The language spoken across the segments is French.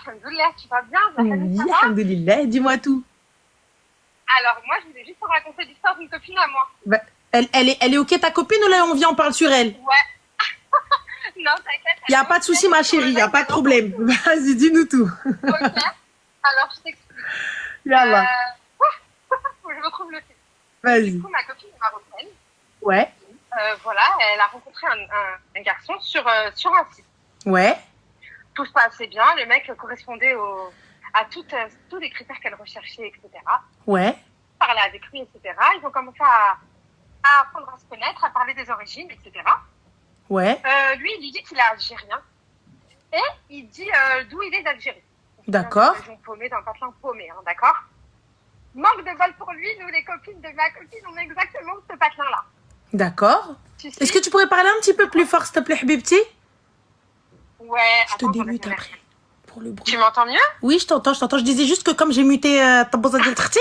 alhamdoulilah, tu vas bien? La famille, Oui, ça va? alhamdoulilah, dis-moi tout. Alors, moi, je voulais juste te raconter l'histoire d'une copine à moi. Bah, elle est ok ta copine ou là on vient, on parle sur elle? Ouais, non, t'inquiète, Il n'y elle a est pas de ok, souci ma sur chérie, le il n'y a mec, pas de elle entend problème. tout. Vas-y, dis-nous tout. Ok, alors je t'explique. Yallah, Faut que je retrouve le film. Du vas-y. coup, ma copine est marocaine. Ouais, Voilà, elle a rencontré un garçon sur un site. ouais, Tout se passait bien, le mec correspondait à tous les critères qu'elle recherchait, etc. ouais, Parlait avec lui, etc. Ils ont commencé à apprendre à se connaître, à parler des origines, etc. ouais, Lui, il lui dit qu'il est algérien et il dit d'où il est d'Algérie. d'accord, Dans une région paumée, d'un patelin paumé, hein, d'accord. Manque de bol pour lui, nous les copines de ma copine, on est exactement de ce patelin-là. d'accord. Tu Est-ce que sais? tu pourrais parler un petit peu plus fort s'il te plaît, Habibti? Ouais, Je te attends, j'enlève démute mes après, AirPods. pour le bruit. Tu m'entends mieux? Oui, je t'entends, je t'entends. Je disais juste que comme j'ai muté ta bosse de Trti,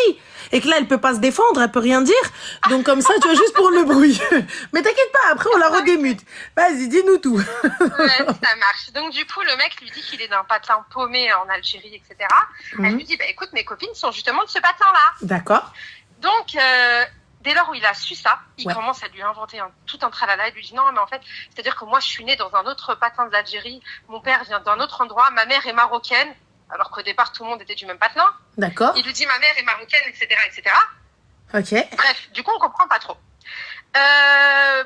et que là, elle peut pas se défendre, elle peut rien dire. Donc comme ça, tu vois, juste pour le bruit. Mais t'inquiète pas, après, on la redémute. Vas-y, dis-nous tout. Ouais, ça marche. Donc du coup, le mec lui dit qu'il est d'un patelin paumé en Algérie, etc. Elle lui dit, bah écoute, mes copines sont justement de ce patelin-là. D'accord. Donc, dès lors où il a su ça, il Ouais. commence à lui inventer tout un tralala. Il lui dit non, mais en fait, c'est-à-dire que moi, je suis née dans un autre patelin de l'Algérie. Mon père vient d'un autre endroit. Ma mère est marocaine, alors qu'au départ, tout le monde était du même patelin. D'accord. Il lui dit ma mère est marocaine, etc., etc. Ok. Bref, du coup, on comprend pas trop.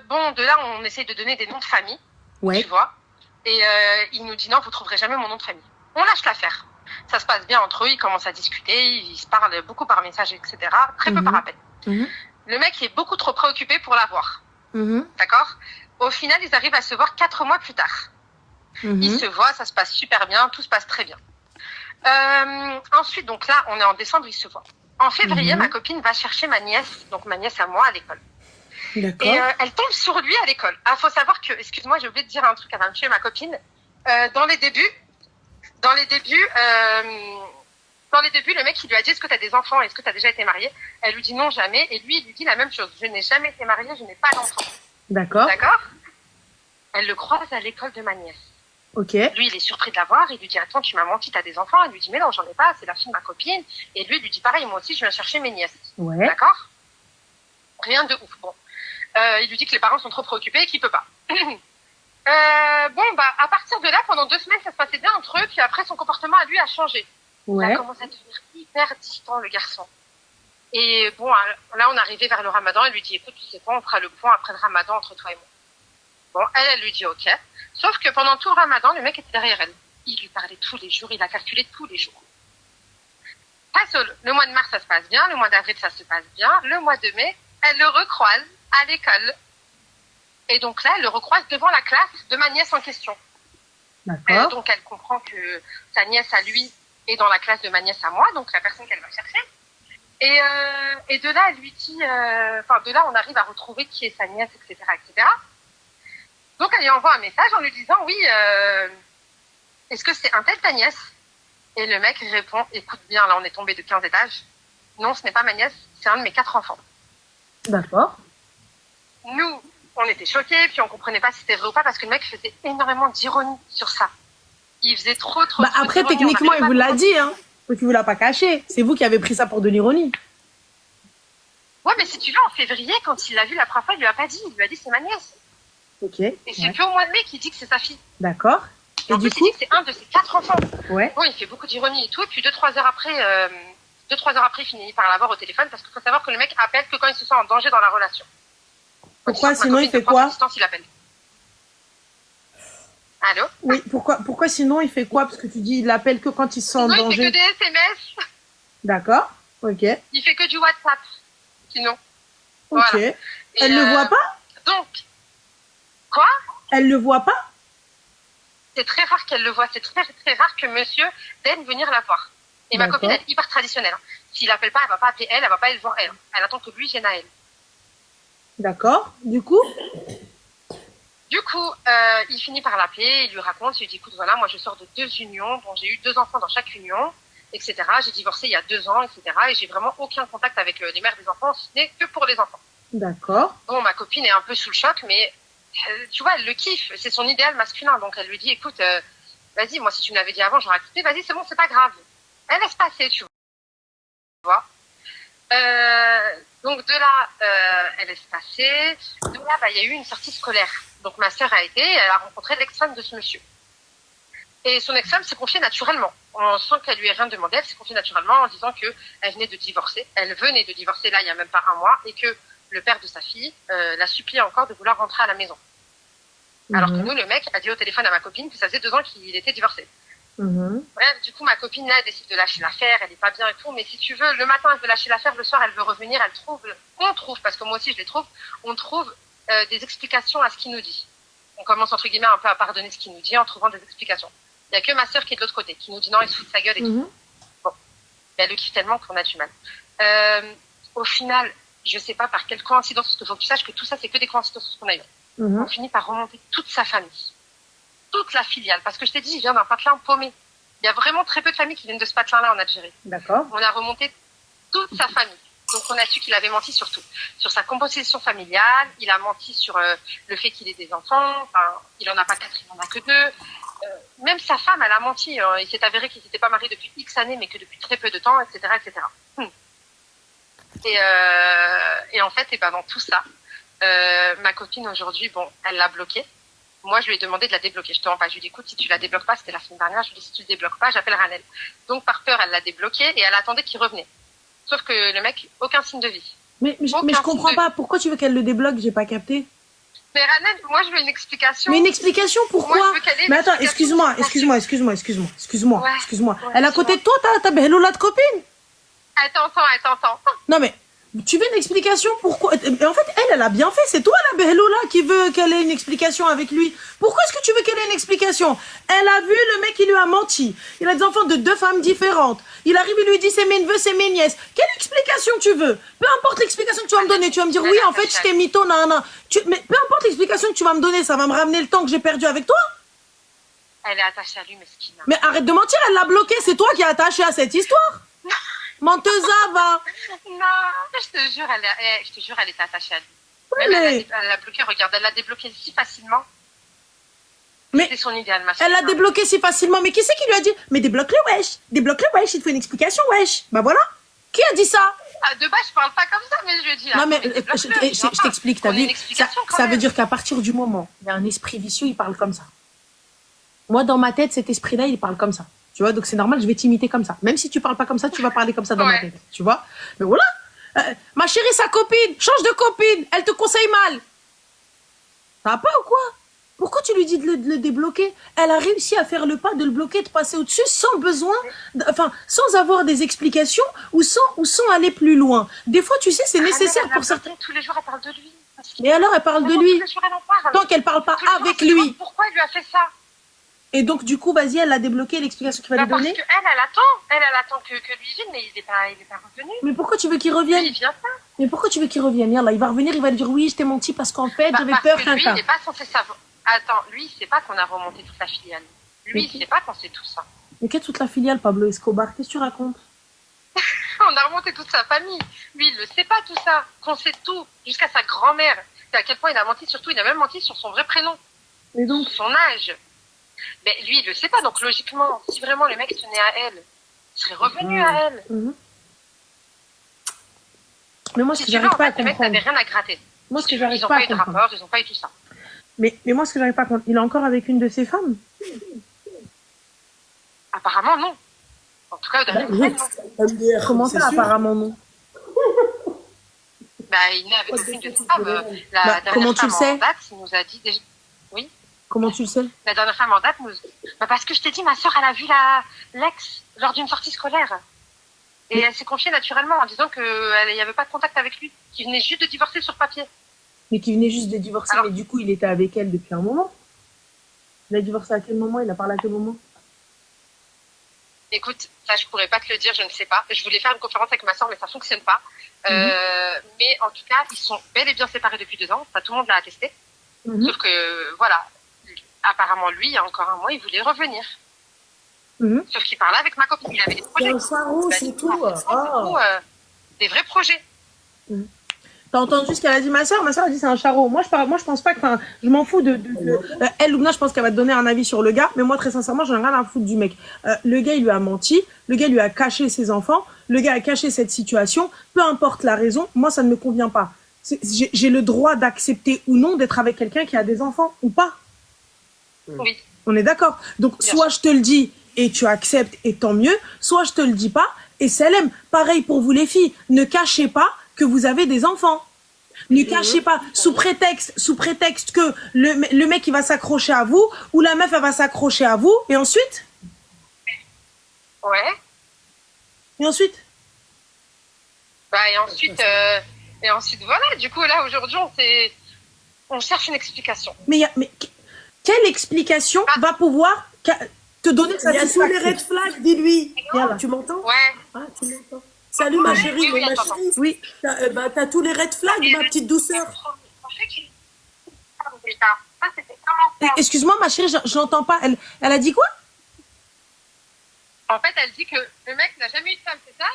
Bon, de là, on essaye de donner des noms de famille, Ouais. tu vois. Et il nous dit non, vous trouverez jamais mon nom de famille. On lâche l'affaire. Ça se passe bien entre eux, ils commencent à discuter, ils se parlent beaucoup par message, etc. Très peu par appel. Mhm. Le mec est beaucoup trop préoccupé pour la voir. Mhm. D'accord? Au final, ils arrivent à se voir 4 mois plus tard. Mhm. Ils se voient, ça se passe super bien, tout se passe très bien. Ensuite, donc là, on est en décembre, ils se voient. En février, ma copine va chercher ma nièce, donc ma nièce à moi, à l'école. D'accord. Et elle tombe sur lui à l'école. Ah, faut savoir que, excuse-moi, j'ai oublié de dire un truc avant de tuer ma copine. Dans les débuts, le mec, il lui a dit, est-ce que tu as des enfants? Est-ce que tu as déjà été mariée? Elle lui dit non, jamais. Et lui, il lui dit la même chose. Je n'ai jamais été mariée, je n'ai pas d'enfant. D'accord. D'accord? Elle le croise à l'école de ma nièce. Ok. Lui, il est surpris de la voir. Il lui dit, attends, tu m'as menti, t'as des enfants? Elle lui dit, mais non, j'en ai pas, c'est la fille de ma copine. Et lui, il lui dit, pareil, moi aussi, je viens chercher mes nièces. Ouais. D'accord? Rien de ouf. Bon. Il lui dit que les parents sont trop préoccupés et qu'il peut pas. Bon, bah, à partir de là, pendant 2 semaines, ça se passait bien entre eux. Puis après, son comportement à lui a changé. Il Ouais. a commencé à devenir hyper distant, le garçon. Et bon, là, on arrivait vers le ramadan. Elle lui dit, écoute, tu sais quoi, on fera le point après le ramadan entre toi et moi. Bon, elle lui dit, ok. Sauf que pendant tout le ramadan, le mec était derrière elle. Il lui parlait tous les jours, il a calculé tous les jours. Le mois de mars, ça se passe bien. Le mois d'avril, ça se passe bien. Le mois de mai, elle le recroise à l'école. Et donc là, elle le recroise devant la classe de ma nièce en question. D'accord. Donc elle comprend que sa nièce à lui est dans la classe de ma nièce à moi, donc la personne qu'elle va chercher. Et de là, elle lui dit, de là, on arrive à retrouver qui est sa nièce, etc., etc. Donc elle lui envoie un message en lui disant, oui, est-ce que c'est un tel ta nièce? Et le mec répond, écoute bien, là on est tombé de 15 étages. Non, ce n'est pas ma nièce, c'est un de mes 4 enfants. D'accord. Nous, on était choqués, puis on comprenait pas si c'était vrai ou pas, parce que le mec faisait énormément d'ironie sur ça. Il faisait trop Bah après, d'ironie, techniquement, on il n'arrivait vous pas à l'a dit, hein. Donc il vous l'a pas caché. C'est vous qui avez pris ça pour de l'ironie. Ouais, mais si tu veux, en février, quand il l'a vu la première fois, il lui a pas dit. Il lui a dit, c'est ma nièce. Ok. Et c'est Ouais. qu'au mois de mai qu'il dit que c'est sa fille. D'accord. Et Et en du plus, coup, il dit que c'est un de ses 4 enfants. ouais. Bon, il fait beaucoup d'ironie et tout. Et puis 2-3 heures après, il finit par l'avoir au téléphone, parce qu'il faut savoir que le mec appelle que quand il se sent en danger dans la relation. Pourquoi? Ma Sinon, il copine fait de France, à quoi? distance, il appelle. Allô? Oui. Pourquoi sinon, il fait quoi? Parce que tu dis, il l'appelle que quand il se sent en Sinon, il fait danger. que des SMS. D'accord. Ok. Il fait que du WhatsApp. Sinon. Ok. Voilà. Et, Elle le voit pas? Donc, quoi? Elle le voit pas? C'est très rare qu'elle le voie. C'est très, très rare que monsieur daigne venir la voir. Et ma D'accord. copine, elle est hyper traditionnelle. Hein. S'il appelle pas, elle va pas appeler elle va pas aller voir elle. Elle attend que lui vienne à elle. D'accord. Du coup? Du coup, il finit par l'appeler, il lui raconte, il lui dit, écoute, voilà, moi je sors de 2 unions, bon, j'ai eu 2 enfants dans chaque union, etc. J'ai divorcé il y a 2 ans, etc. Et j'ai vraiment aucun contact avec les mères des enfants, si ce n'est que pour les enfants. D'accord. Bon, ma copine est un peu sous le choc, mais tu vois, elle le kiffe, c'est son idéal masculin. Donc elle lui dit, écoute, vas-y, moi, si tu me l'avais dit avant, j'aurais accepté. Vas-y, c'est bon, c'est pas grave. Elle laisse passer, tu vois. Donc de là, elle laisse passer. De là, il y a eu une sortie scolaire. Donc ma sœur elle a rencontré l'ex-femme de ce monsieur. Et son ex-femme s'est confiée naturellement. Sans qu'elle lui ait rien demandé, elle s'est confiée naturellement en disant qu'elle venait de divorcer. Elle venait de divorcer là, il n'y a même pas un mois, et que le père de sa fille la suppliait encore de vouloir rentrer à la maison. Alors que nous, le mec a dit au téléphone à ma copine que ça faisait 2 ans qu'il était divorcé. Bref, du coup, ma copine là, elle décide de lâcher l'affaire, elle est pas bien et tout, mais si tu veux, le matin, elle veut lâcher l'affaire, le soir, elle veut revenir, on trouve, parce que moi aussi je les trouve, on trouve des explications à ce qu'il nous dit. On commence entre guillemets un peu à pardonner ce qu'il nous dit en trouvant des explications. Il y a que ma sœur qui est de l'autre côté, qui nous dit non, il se fout de sa gueule et tout. Bon, mais elle le kiffe tellement qu'on a du mal. Au final, je sais pas par quelle coïncidence, parce qu'il faut que tu saches que tout ça, c'est que des coïncidences qu'on a eues. On finit par remonter toute sa famille. Toute la filiale, parce que je t'ai dit, il vient d'un patelin paumé. Il y a vraiment très peu de familles qui viennent de ce patelin-là en Algérie. D'accord. On a remonté toute sa famille. Donc on a su qu'il avait menti sur tout. Sur sa composition familiale, il a menti sur le fait qu'il ait des enfants, enfin, il en a pas 4, il en a que 2. Même sa femme, elle a menti. Il s'est avéré qu'ils n'étaient pas mariés depuis X années, mais que depuis très peu de temps, etc. etc. Et en fait, dans tout ça, ma copine aujourd'hui, bon, elle l'a bloqué. Moi, je lui ai demandé de la débloquer. Je te rends pas. Je lui ai dit, écoute, si tu la débloques pas, c'était la semaine dernière, je lui ai dit, si tu le débloques pas, j'appelle Ranel. Donc, par peur, elle l'a débloqué et elle attendait qu'il revenait. Sauf que le mec, aucun signe de vie. Mais je comprends pas. Pourquoi tu veux qu'elle le débloque? J'ai pas capté. Mais Ranel, moi, je veux une explication. Mais une explication, pourquoi? Moi, je veux qu'elle ait une Mais attends, explication. excuse-moi. Ouais, Elle est à côté de toi, ta Beheloula de copine? Elle t'entend. Non, mais tu veux une explication? Pourquoi? Mais en fait, elle a bien fait. C'est toi, la Beheloula, qui veut qu'elle ait une explication avec lui. Pourquoi est-ce que tu veux qu'elle ait une explication? Elle a vu le mec, il lui a menti. Il a des enfants de 2 femmes différentes. Il arrive, il lui dit c'est mes neveux, c'est mes nièces. Quelle explication tu veux? Peu importe l'explication que tu vas me donner. Tu vas me dire oui, en fait, je t'ai mytho, nanana. Mais peu importe l'explication que tu vas me donner, ça va me ramener le temps que j'ai perdu avec toi. Elle est attachée à lui, mesquine. Mais arrête de mentir, elle l'a bloqué. C'est toi qui es attaché à cette histoire. Menteuse, va. Non, je te jure, elle était attachée à lui. Même elle l'a bloqué, regarde, elle l'a débloqué si facilement. Mais c'est son idéal, ma soeur. Elle l'a débloqué si facilement. Mais qui c'est qui lui a dit? Mais débloque-le, wesh. Débloque-le, wesh. Il te faut une explication, wesh. Bah voilà. Qui a dit ça? Ah, de base, je parle pas comme ça, mais je dis. Non, mais je t'explique, t'as vu? Ça veut dire qu'à partir du moment où il y a un esprit vicieux, il parle comme ça. Moi, dans ma tête, cet esprit-là, il parle comme ça. Tu vois, donc c'est normal, je vais t'imiter comme ça. Même si tu parles pas comme ça, tu vas parler comme ça dans ma tête. Tu vois? Mais voilà. Ma chérie, sa copine, change de copine. Elle te conseille mal. Ça va pas ou quoi? Pourquoi tu lui dis de le débloquer? Elle a réussi à faire le pas de le bloquer, de passer au-dessus sans besoin, sans avoir des explications ou sans aller plus loin. Des fois, tu sais, c'est nécessaire pour certains. Tous les jours, elle parle de lui. Et alors, elle parle de lui. Tant qu'elle parle pas avec lui. Pourquoi elle lui a fait ça? Et donc, du coup, vas-y, elle l'a débloqué, l'explication qu'il va lui donner. Parce qu'elle attend que lui vienne, mais il est pas revenu. Mais pourquoi tu veux qu'il revienne? Il vient pas. Mais pourquoi tu veux qu'il revienne? Là, il va revenir, il va lui dire oui, je t'ai menti parce qu'en fait, j'avais peur qu'un cas. Lui, il n'est pas censé savoir. Attends, lui, il sait pas qu'on a remonté toute la filiale. Lui, il sait pas qu'on sait tout ça. Mais qu'est-ce toute la filiale, Pablo Escobar? Qu'est-ce que tu racontes? On a remonté toute sa famille. Lui, il le sait pas tout ça. Qu'on sait tout, jusqu'à sa grand-mère. C'est à quel point il a menti sur tout. Il a même menti sur son vrai prénom. Et donc son âge. Mais lui, il le sait pas. Donc, logiquement, si vraiment le mec tenait à elle, il serait revenu à elle. Mais moi, ce que j'arrive pas à comprendre. Le mec n'avait rien à gratter. Moi, ce que j'arrive pas à comprendre. Ils n'ont pas eu de rapport, ils n'ont pas eu tout ça. Mais moi, ce que j'arrive pas à comprendre, il est encore avec une de ses femmes? Apparemment, non. En tout cas, non. Comment ça, apparemment, non? Bah, il n'est avec aucune de ses femmes. Comment tu le sais? Il nous a dit déjà. Oui. Comment tu le sais? La dernière femme en date nous... parce que je t'ai dit, ma soeur, elle a vu l'ex lors d'une sortie scolaire. Et elle s'est confiée naturellement en disant qu'il n'y avait pas de contact avec lui, qu'il venait juste de divorcer sur papier. Mais qu'il venait juste de divorcer, mais du coup, il était avec elle depuis un moment. Il a divorcé à quel moment? Il a parlé à quel moment? Écoute, ça, je pourrais pas te le dire, je ne sais pas. Je voulais faire une conférence avec ma soeur, mais ça fonctionne pas. Mais en tout cas, ils sont bel et bien séparés depuis 2 ans. Ça, tout le monde l'a attesté. Sauf que, voilà, apparemment, lui, il y a encore un mois, il voulait revenir. Sauf qu'il parlait avec ma copine. Il avait des projets. C'est tout. Des vrais projets. T'as entendu ce qu'elle a dit, ma soeur? Ma soeur a dit c'est un charreau. Moi, je pense pas que, enfin, je m'en fous elle, Loubna, je pense qu'elle va te donner un avis sur le gars, mais moi, très sincèrement, j'en ai rien à foutre du mec. Le gars, il lui a menti, le gars lui a caché ses enfants, le gars a caché cette situation, peu importe la raison, moi, ça ne me convient pas. J'ai le droit d'accepter ou non d'être avec quelqu'un qui a des enfants ou pas. Oui. On est d'accord. Donc, bien soit sûr. Je te le dis et tu acceptes et tant mieux, soit je te le dis pas et Salem. Pareil pour vous les filles, ne cachez pas que vous avez des enfants. Ne cachez pas sous prétexte que le mec il va s'accrocher à vous ou la meuf elle va s'accrocher à vous et ensuite. Ouais. Et ensuite. Bah et ensuite voilà. Du coup là aujourd'hui on cherche une explication. Mais quelle explication va pouvoir te donner ça? Il y a tous les red flags, dis-lui. Tu m'entends? Ouais. Ah, tu m'entends? Salut ma chérie, oui, ma chérie. Oui. T'as tous les red flags, ma petite douceur. Excuse-moi ma chérie, je l'entends pas. Elle a dit quoi? En fait, elle dit que le mec n'a jamais eu de femme, c'est ça?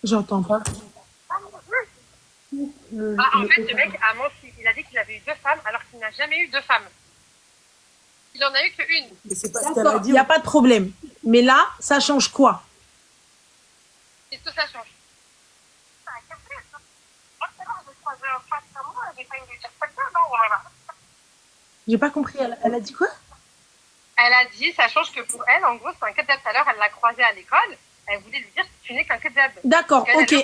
J'entends pas. En fait, le mec a menti. Il a dit qu'il avait eu 2 femmes alors qu'il n'a jamais eu 2 femmes. Il en a eu qu'une. Il n'y a pas de problème. Mais là, ça change quoi? Qu'est-ce que ça change? J'ai pas compris. Elle a dit quoi? Elle a dit, ça change que pour elle, en gros, c'est un kebab. Tout à l'heure, elle l'a croisé à l'école. Elle voulait lui dire que tu n'es qu'un kebab. D'accord, ok.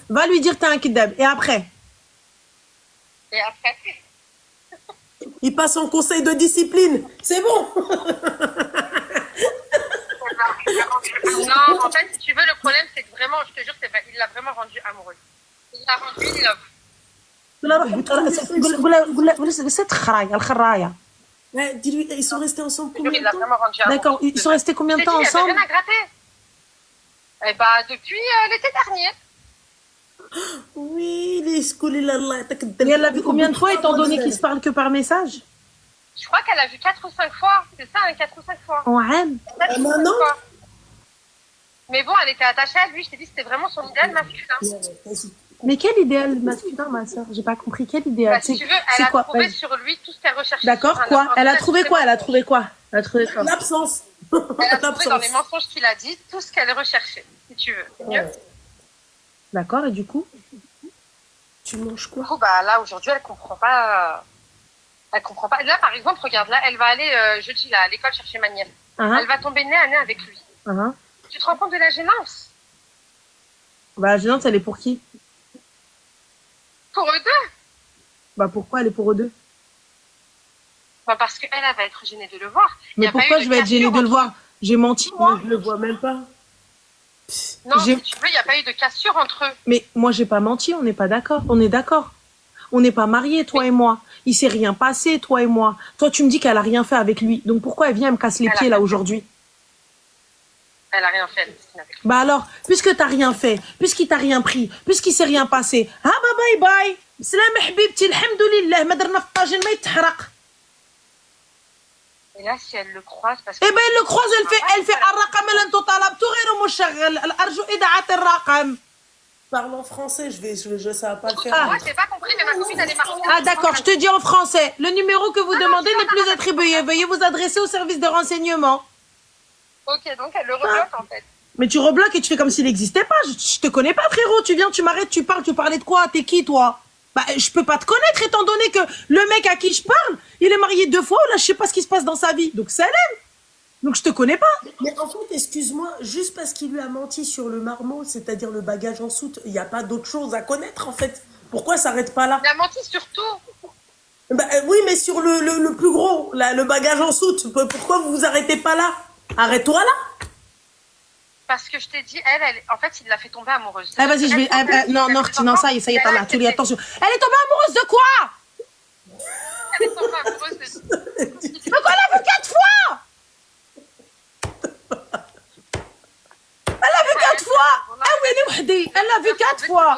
Va lui dire que t'es un kebab. Et après? Et après? Il passe en conseil de discipline. C'est bon. Non, en fait, si tu veux, le problème, c'est que vraiment, je te jure, il l'a vraiment rendu amoureuse. Il l'a rendu in love. Dis-lui, ils sont restés ensemble combien de temps? D'accord, ils sont restés combien de temps ensemble? Il n'y a rien à gratter. Eh bah, depuis l'été dernier. Oui, les schools, et elle l'a vu combien de fois, étant donné qu'ils se parlent que par message? Je crois qu'elle a vu 4 ou 5 fois. C'est ça, 4 ou 5 fois. Ouais. Maintenant? Mais bon, elle était attachée à lui. Je t'ai dit, c'était vraiment son idéal masculin. Mais quel idéal masculin, ma soeur? J'ai pas compris. Quel idéal? Bah, si tu veux, elle a trouvé sur lui tout ce qu'elle recherchait. D'accord, quoi? Elle a trouvé quoi? L'absence. Elle a trouvé dans les mensonges qu'il a dit tout ce qu'elle recherchait, si tu veux. C'est mieux. D'accord, et du coup? Tu manges quoi? Du coup, bah là, aujourd'hui, elle comprend pas. Elle comprend pas. Là, par exemple, regarde, là, elle va aller jeudi là, à l'école chercher ma nièce. Elle va tomber nez à nez avec lui. Tu te rends compte de la gênance? Bah, la gênance, elle est pour qui? Pour eux deux. Bah, pourquoi elle est pour eux deux? Bah, parce qu'elle va être gênée de le voir. Mais pourquoi je vais être gênée de le voir? J'ai menti, moi. Je le vois même pas. Non, si tu veux, il n'y a pas eu de cassure entre eux. Mais moi, j'ai pas menti, on n'est pas d'accord. On est d'accord. On n'est pas mariés, toi et moi. Il s'est rien passé, toi et moi. Toi, tu me dis qu'elle a rien fait avec lui. Donc pourquoi elle vient me casser les pieds là aujourd'hui? Elle a rien fait. Bah alors, puisque t'as rien fait, puisqu'il t'a rien pris, puisqu'il s'est rien passé, ah bah bye bye. Salam habibti, alhamdoulilah, ma darna fi tajin ma yatahraq. Et là, si elle le croise, parce que... Eh ben, elle le croise, elle fait الرقم اللي انتو طلبتو غير مشغل. أرجو إذاعة الرقم. Parle en français, ça va pas le faire. Moi, j'ai pas compris, mais ma copine, elle est marocaine. Ah d'accord, je te dis en français. Le numéro que vous demandez n'est plus attribué. Veuillez vous adresser au service de renseignement. Ok, donc elle le rebloque en fait. Mais tu rebloques et tu fais comme s'il n'existait pas. Je te connais pas, frérot. Tu viens, tu m'arrêtes, tu parles, tu parlais de quoi? T'es qui, toi? Bah, je peux pas te connaître étant donné que le mec à qui je parle, il est marié 2 fois. Là, je sais pas ce qui se passe dans sa vie. Donc, ça l'aime. Donc, je te connais pas. Mais en fait, excuse-moi, juste parce qu'il lui a menti sur le marmot, c'est-à-dire le bagage en soute, il n'y a pas d'autre chose à connaître, en fait. Pourquoi ça s'arrête pas là? Il a menti sur tout. Bah, oui, mais sur le plus gros, là, le bagage en soute, pourquoi vous vous arrêtez pas là? Arrête-toi là. Parce que je t'ai dit, en fait, il l'a fait tomber amoureuse. Ah, vas-y, je vais... non, ça y est, là, tu lui attention. Elle est tombée amoureuse de quoi? Elle est tombée amoureuse de... Donc, on l'a vu 4 fois. Elle l'a vu 4 fois. Ah oui, elle l'a vu 4 fois.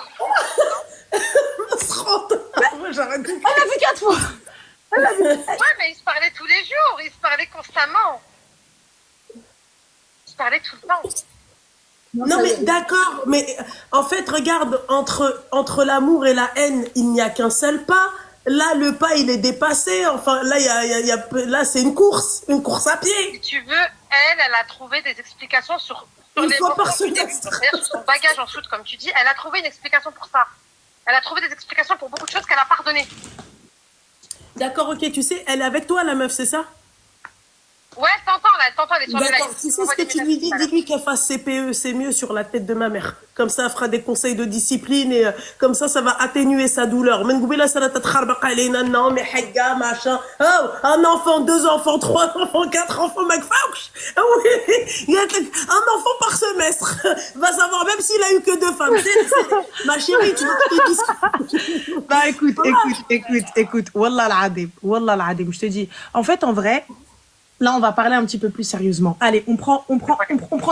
J'arrête. Elle l'a vu 4 fois. Ouais, mais ils se parlaient tous les jours. Ils se parlaient constamment. Ils se parlaient tout le temps. Non, mais d'accord, mais en fait, regarde, entre l'amour et la haine, il n'y a qu'un seul pas. Là, le pas, il est dépassé. Enfin, là, là, c'est une course à Si pied. tu veux, elle a trouvé des explications sur Une fois par l'émotion du début. semestre. C'est-à-dire sur son bagage en soute, comme tu dis, elle a trouvé une explication pour ça. Elle a trouvé des explications pour beaucoup de choses qu'elle a pardonnées. D'accord, ok, tu sais, elle est avec toi, la meuf, c'est ça? Ouais, elle t'entend, elle est sur le live. D'accord, tu sais ce que tu lui dis? Dis-lui qu'elle fasse CPE, c'est mieux sur la tête de ma mère. Comme ça, elle fera des conseils de discipline et comme ça va atténuer sa douleur. Non, mais haga, machin. Oh, un enfant, deux enfants, trois enfants, quatre enfants, mec, ah oui, il y a un enfant par semestre. Va savoir, même s'il a eu que deux femmes. Ma chérie, tu veux que je te dise? Bah écoute. Wallah al-adim, je te dis. En fait, en vrai, là, on va parler un petit peu plus sérieusement. Allez, on prend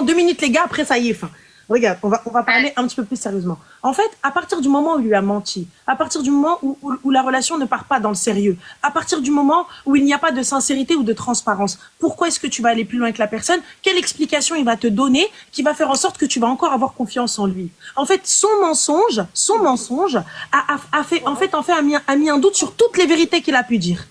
2 minutes, les gars, après ça y est, fin. Regarde, on va parler un petit peu plus sérieusement. En fait, à partir du moment où il lui a menti, à partir du moment où la relation ne part pas dans le sérieux, à partir du moment où il n'y a pas de sincérité ou de transparence, pourquoi est-ce que tu vas aller plus loin que la personne? Quelle explication il va te donner qui va faire en sorte que tu vas encore avoir confiance en lui? En fait, son mensonge a mis un doute sur toutes les vérités qu'il a pu dire.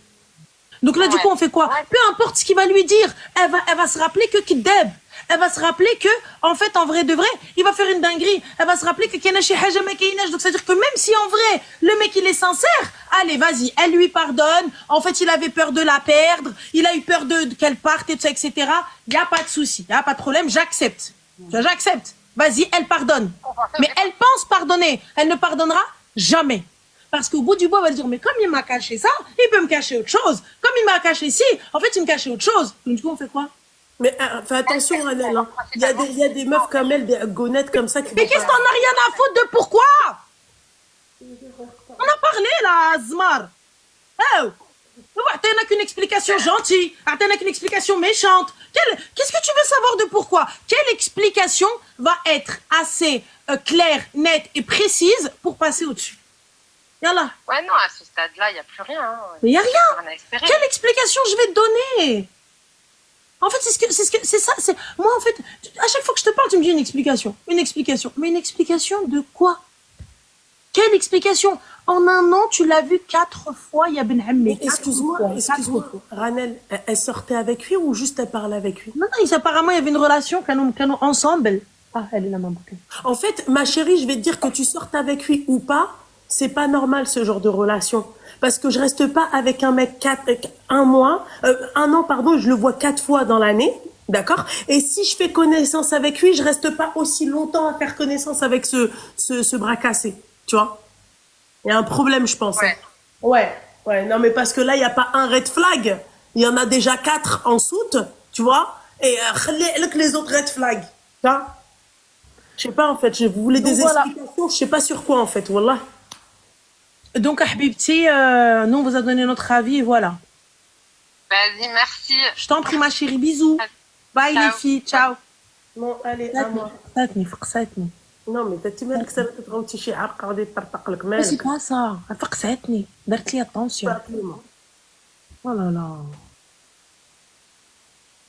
Donc là, du coup, on fait quoi? Peu importe ce qu'il va lui dire, elle va se rappeler que Kideb. Elle va se rappeler que, en fait, en vrai de vrai, il va faire une dinguerie. Elle va se rappeler que Kenashi Haja Mekeinesh. Donc, c'est-à-dire que même si en vrai, le mec, il est sincère, allez, vas-y, elle lui pardonne. En fait, il avait peur de la perdre. Il a eu peur qu'elle parte, et tout ça, etc. Il n'y a pas de souci. Il n'y a pas de problème. J'accepte. J'accepte. Vas-y, elle pardonne. Mais elle pense pardonner. Elle ne pardonnera jamais. Parce qu'au bout du bout, elle va dire, mais comme il m'a caché ça, il peut me cacher autre chose. Comme il m'a caché ci, en fait, il me cachait autre chose. Donc, du coup, on fait quoi? Mais fais attention, Annelle. Hein. Il y a des meufs comme elle, des gonnettes comme ça qui Mais vont qu'est-ce pas... qu'on a rien à foutre de pourquoi? On a parlé là, Zmar. Oh, t'as qu'une explication gentille, t'as qu'une explication méchante. Qu'est-ce que tu veux savoir de pourquoi? Quelle explication va être assez claire, nette et précise pour passer au-dessus? Yallah. Ouais, non, à ce stade-là, il n'y a plus rien. Hein. Mais il n'y a rien. Quelle explication je vais te donner? En fait, c'est ça. Moi, en fait, à chaque fois que je te parle, tu me dis une explication. Une explication. Mais une explication de quoi? Quelle explication? En un an, tu l'as vu 4 fois, ya Ben Hammi. Excuse-moi, Ranel, elle sortait avec lui ou juste elle parlait avec lui? Non, apparemment, il y avait une relation ensemble. Ah, elle est là, maman. En fait, ma chérie, je vais te dire que tu sortes avec lui ou pas, c'est pas normal ce genre de relation. Parce que je reste pas avec un mec un an, pardon, je le vois 4 fois dans l'année, d'accord? Et si je fais connaissance avec lui, je reste pas aussi longtemps à faire connaissance avec ce bras cassé, tu vois? Il y a un problème, je pense. Ouais. Ouais, non, mais parce que là, il n'y a pas un red flag. Il y en a déjà 4 en soute, tu vois? Et les autres red flags, tu vois? Je sais pas, en fait, vous voulez des explications, je sais pas sur quoi, en fait, wallah. Donc, Habibti, nous, on vous a donné notre avis et voilà. Vas-y, merci. Je t'en prie, ma chérie, bisous. Bye, les filles, ciao. Bon, allez, à moi. فقساتني. Non, mais t'as مالك سالت تغوتي شي عرق غادي يطرطق لك C'est مالك. pas ça. فقساتني. درت لي attention. Oh là là.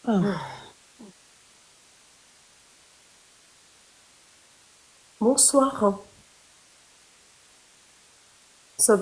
Oh. Bonsoir. Ça va?